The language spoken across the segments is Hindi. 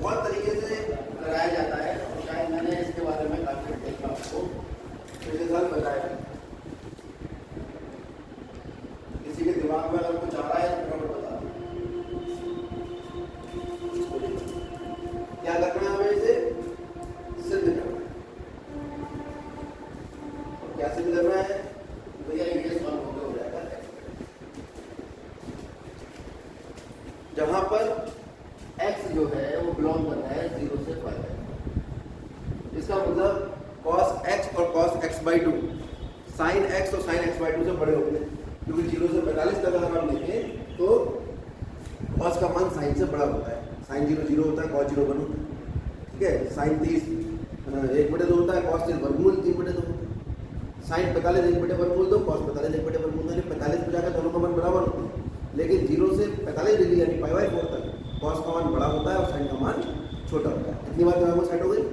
बहुत तरीके से कराया जाता है और शायद मैंने इसके बारे में काफ़ी देखा आपको पिछले साल बताया। किसी के दिमाग में अगर कुछ आ रहा है तो मैं बता दूं क्या करना है, हमें इसे सिद्ध करना है। और क्या सिद्ध करना है भैया, ये सॉल्व हो जाएगा। जहां पर x जो है वो बिलोंग करता है 0 से पाई तक। इसका मतलब cos x और cos x/2 sin x और sin x/2 से बड़े होते हैं, क्योंकि 0 से 45 तक अगर हम देखें तो cos का मान sin से बड़ा होता है। sin 0 0 होता है, cos 0 1 होता है। ठीक है, sin 30 1/2 होता है, cos 30 वर्गमूल 3/2 होता है। sin 45 1/2 cos 45 1/2 यानी 45 पे जाकर दोनों का मान बराबर होता है। लेकिन 0 से 45 डिग्री यानी π/4 तक cos का मान बड़ा होता है और sin का मान छोटा होता है। कितनी बार दिमाग में सेट हो गई?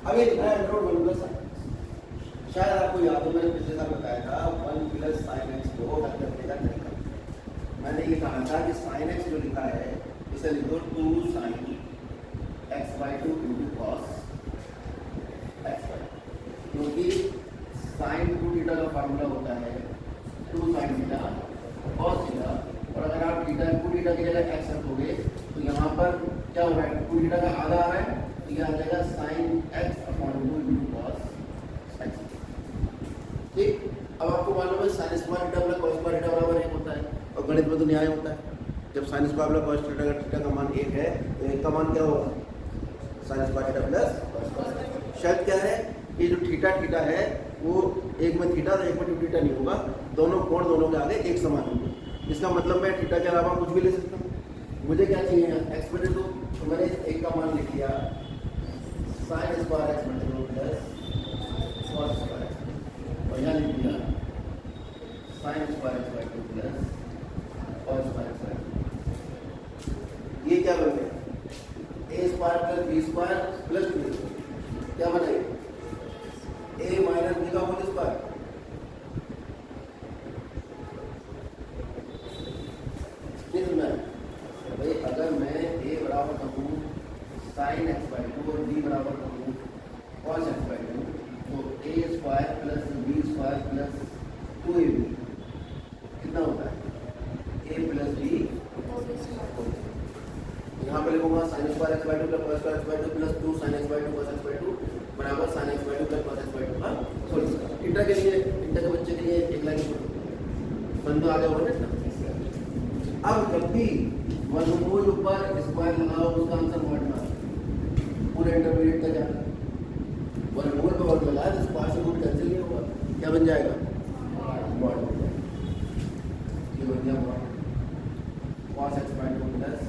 अब ये लिखा है √1 + शायद आपको याद हो, मैंने पिछले साल बताया था 1 + sin x को हल करने का तरीका। मैंने ये कहा था कि sin x जो लिखा है इसे लिखो 2 sin x/2 × cos x/2, क्योंकि sin 2θ का फार्मूला होता है 2 sin θ cos θ, और अगर आप थीटा 2θ की जगह x रखोगे तो यहाँ पर क्या हो रहा है, 2θ का आधा आ रहा है तो यह आ जाएगा sin x/2 × cos x। ठीक, अब आपको मालूम है sin square theta plus cos square theta बराबर 1 होता है, और गणित में तो न्याय होता है। जब sin square plus cos theta का थीटा का मान 1 है तो 1 का मान क्या होगा, sin square theta plus cos square. शर्त क्या है, ये जो थीटा है वो एक में थीटा तो एक में 2θ नहीं होगा, दोनों कोण दोनों के आगे एक समान होंगे। इसका मतलब मैं थीटा के अलावा कुछ भी ले सकता हूँ। मुझे क्या चाहिए x/2, तो मैंने एक का मान लिख लिया sin square x/2 plus cos square x, और यहाँ लिख दिया sin square x/2 plus cos square x। ये क्या बन गया, a square plus b square plus b, क्या बनेगा a माइनस b का होल स्क्वायर। भाई अगर मैं a बराबर कहूँ sin x/2 और b बराबर कहूँ cos x/2, तो a square plus b square plus 2ab कितना होता है, a प्लस b। यहाँ पे लिखूंगा sin square x/2 plus cos square x/2 plus 2 sin x/2 cos x/2 बराबर sin x/2 plus cos x/2 का होल स्क्वायर। थीटा के लिए, थीटा के बच्चे के लिए एक लाइन बन तो आ गया होगा ना। अब जब भी वर्गमूल ऊपर स्क्वायर लगाओ उसका आंसर मॉड मार, पूरे इंटरमीडिएट का जाना वर्गमूल पे वर्ग लगाया तो स्क्वायर से रूट कैंसिल नहीं होगा, क्या बन जाएगा मॉड बन जाएगा। ये बन गया mod cos x/2 plus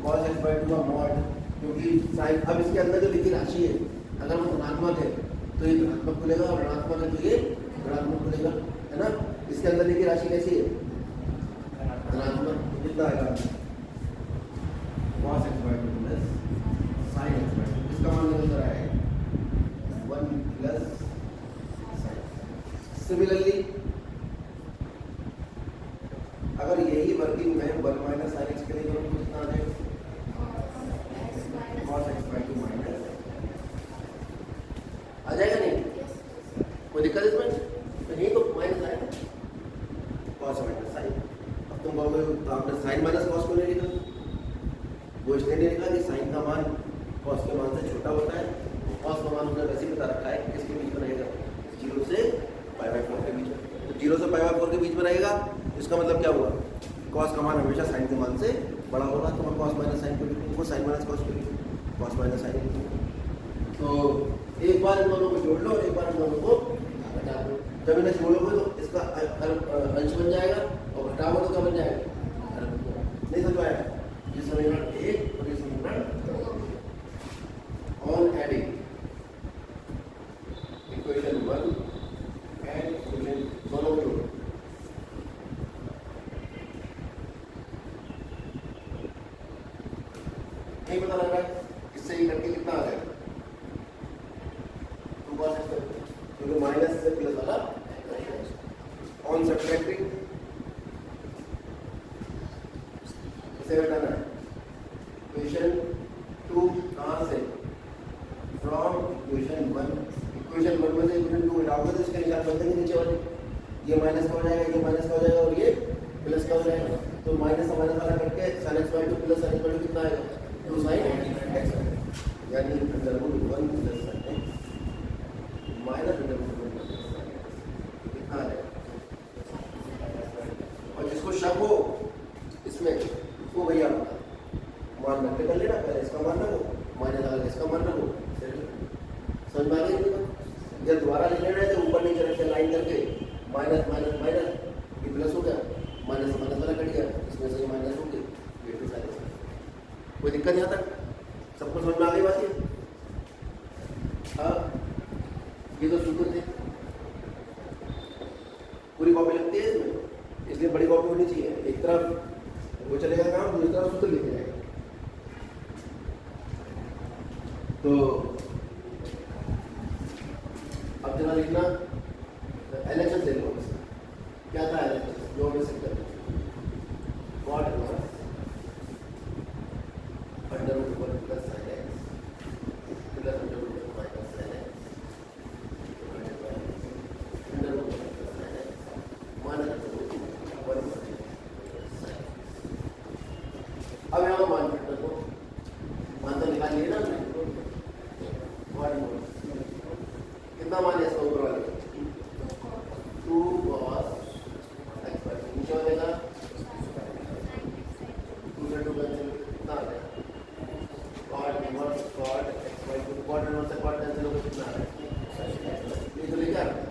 cos x/2 का मॉड, क्योंकि साइन अब इसके अंदर जो लिखी राशि है अगर वो धनात्मक है तो ये धनात्मक खुलेगा और ऋणात्मक है तो ये ऋणात्मक खुलेगा, है ना। इसके अंदर लिखी राशि कैसी है, धनात्मक, कितना आएगा cos x/2 plus sin x/2, इसका मान निकल कर आया है 1 प्लस sin। सिमिलरली अगर यही वर्किंग में 1 माइनस sin x के लिए करूँ तो कितना आ जाएगा, cos x/2 माइनस आ जाएगा, नहीं कोई दिक्कत इसमें तो नहीं, तो माइनस आएगा cos माइनस sin। अब तुम कहोगे तो आपने sin माइनस cos को नहीं लिखा, वो इसलिए नहीं लिखा कि sin का मान cos के मान से छोटा होता है, cos का मान उसने वैसे बता रखा है किसके बीच में रहेगा, 0 से π/4 के बीच में। तो 0 से π/4 के बीच में रहेगा, इसका मतलब क्या हुआ, cos का मान हमेशा sin के मान से बड़ा होगा, तो मैं cos माइनस sin को लिखूँ, sin माइनस cos को लिखूँ, cos माइनस sin लिखूँ। तो एक बार इन दोनों को जोड़ लो और एक बार इन दोनों को घटा दो। जब इन्हें जोड़ोगे तो इसका अंश बन जाएगा और घटाओगे तो क्या बन जाएगा, नहीं समझ आएगा। ये समीकरण 1 और ये समीकरण 2 on adding equation 1 and equation दोनों जोड़ो। नहीं पता लग रहा है, इससे ही करके कितना आ जाएगा, क्योंकि माइनस से प्लस वाला ऑन सब्ट्रैक्टिंग इसे हटाना है। इक्वेशन 2 कहाँ से? From equation 1। इक्वेशन 1 में से इक्वेशन 2 हटाओगे तो इसके निशान बन जाएंगे नीचे वाले, ये माइनस का हो जाएगा, ये माइनस का हो जाएगा और ये प्लस का हो जाएगा। तो माइनस से माइनस वाला करके sin x by 2 plus sin x by 2 कितना आएगा? 2 sin x, यानी under root 1 plus sin x minus under root 1 plus sin x कितना आ जाएगा? और जिसको शक हो इसमें वो भैया मान रख के कर लेना, पहले इसका मान रखो, माइनस अगर इसका मान रखो, समझ में आ गई? जब दोबारा ले लेना है तो ऊपर नीचे रख के लाइन करके माइनस माइनस माइनस ये प्लस हो गया, माइनस माइनस वाला कट गया, इसमें से माइनस हो गई, ये टू साइड। कोई दिक्कत यहाँ तक? सबको समझ में आ गई बात ये? हाँ, ये तो सूत्र थे, पूरी कॉपी लगती है इसमें, इसलिए बड़ी कॉपी होनी चाहिए। एक तरफ वो चलेगा काम, दूसरी तरफ सूत्र लिखे जाएगा। तो अब जरा लिखना एलएचएस ले लो। क्या था एलएचएस? जो हमें सिद्ध करना cot inverse under root 1 plus sin x plus under root 1 minus sin x under root 1 plus sin x minus under root 1 minus sin x। अब यहाँ मान फैक्टर को मान तो निकाल लिए ना हमने, कॉट इनवर्स कितना मान है इसका ऊपर वाले? 2 cos x बाई 2 नीचे वाले का 2 से 2 कैंसिल कितना आ गया? cot inverse cot x by 2, cot inverse से cot कैंसिल होकर कितना आ गया? ये तो लेके आ रहा है।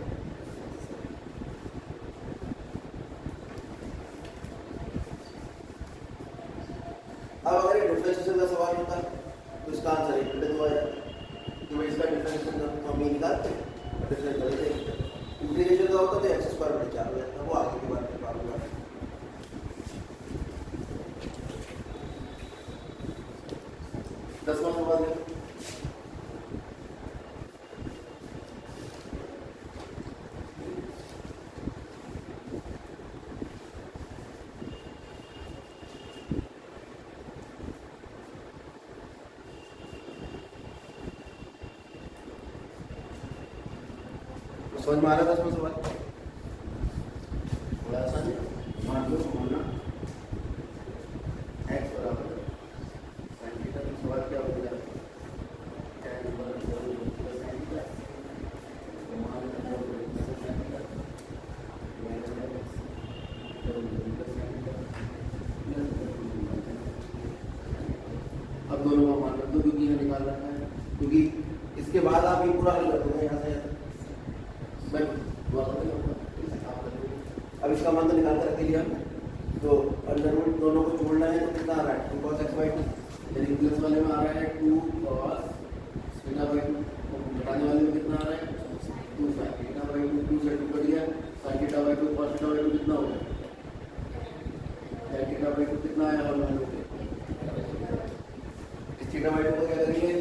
अब अगर ये डिफरेंशिएशन का सवाल होता तो इसका आंसर एक मिनट हुआ जाता कि भाई इसका डिफरेंशिएशन हम ये निकालते हैं, डिफरेंस कर देते। इंटीग्रेशन का होता तो x स्क्वायर बटे 4 हो जाता, वो आगे की बात में बात हुआ। 10वां सवाल देखो। समझ में आ रहा था इसमें सवाल? बड़ा आसान है। मान लो माना x बराबर sin थीटा, तो सवाल क्या हो गया? tan बराबर प्लस sin थीटा, तो मान लो plus sin theta minus plus sin theta अब दोनों का मान रख दो, क्योंकि यहाँ निकाल रखा है, क्योंकि इसके बाद आप ये पूरा हल कर दोगे यहाँ से। अब इसका मान तो निकाल कर रख लिया हमने, तो अंडर रूट दोनों को जोड़ना है तो कितना आ रहा है? 2 cos x बाई 2, यानी प्लस वाले में आ रहा है 2 cos थीटा बाई 2, घटाने वाले में कितना आ रहा है? 2 sin थीटा बाई 2, 2 से 2 कट गया, sin theta by 2 cos theta by 2 कितना हो गया? tan थीटा बाई 2 कितना आया? और मान लो इस थीटा बाई 2 को क्या करेंगे?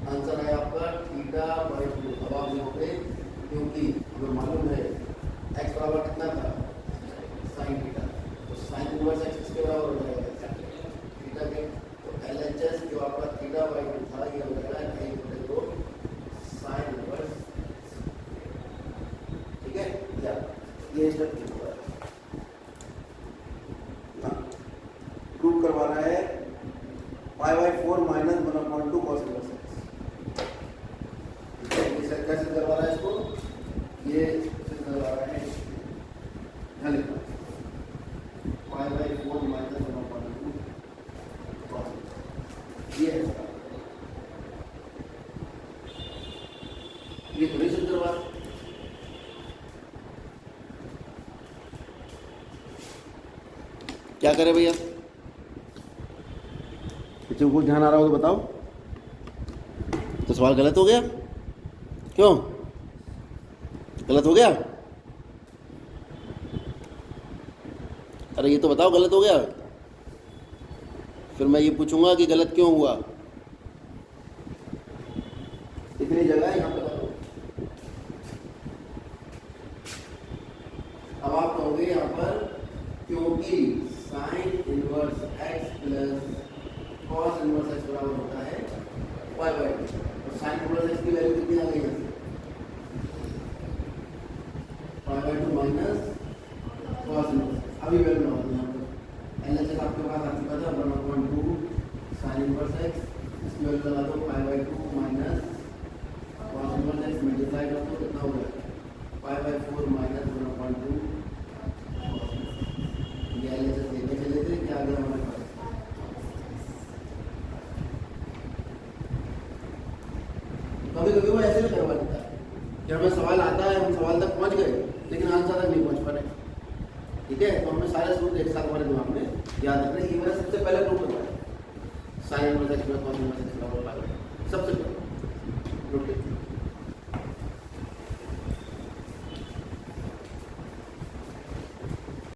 आंसर है आपका थीटा बाई 2। अब आप देखोगे क्योंकि हमें मालूम है x बराबर कितना था? sin थीटा, तो sin इनवर्स x किसके बराबर हो जाएगा? थीटा के। तो LHS जो आपका थीटा बाई 2 था ये हो जाएगा 1/2 sin इनवर्स। ठीक है, या ये स्टेप ठीक हुआ। हाँ, प्रूव करवाना है π/4 माइनस 1/2 cos इनवर्स x। ये कैसे करवा रहा है इसको? ये करवा रहा है, यहाँ लिखना π/4 माइनस 1/2 cos, ये है इसका। ये थोड़ी सिद्ध करवा, क्या करें भैया? बच्चों को ध्यान आ रहा हो तो बताओ। तो सवाल गलत हो गया? क्यों गलत हो गया? अरे ये तो बताओ गलत हो गया, फिर मैं ये पूछूंगा कि गलत क्यों हुआ। इतनी जगह यहाँ पे बताओ। अब आप कहोगे यहाँ पर क्योंकि sine inverse X plus cos inverse X बराबर होता है वाई बाई टू। और साइन इनवर्स एक्स की वैल्यू कितनी आ गई है? Y by two minus cos inverse. अभी वैल्यू लगा दूँ यहाँ पर, एलएचएस आपके पास आ चुका था 1/2 साइन इनवर्स एक्स, इसकी वैल्यू लगा दो pi by two minus cos inverse x, multiply कर दो कितना हो गया पाई बाई 4 माइनस 1/2 ये एलएचएस लेके चले थे क्या आ गया हमारे पास? कभी कभी वो ऐसे भी करवा देता है कि हमें सवाल आता है, हम सवाल तक पहुंच गए लेकिन आंसर तक नहीं पहुंच पा रहे। ठीक है, तो हमें सारे सूत्र एक साथ हमारे दिमाग में याद रखना। ये मैंने सबसे पहले प्रूव करवाया, sign inverse X plus cos inverse X बराबर सबसे पहले। ओके।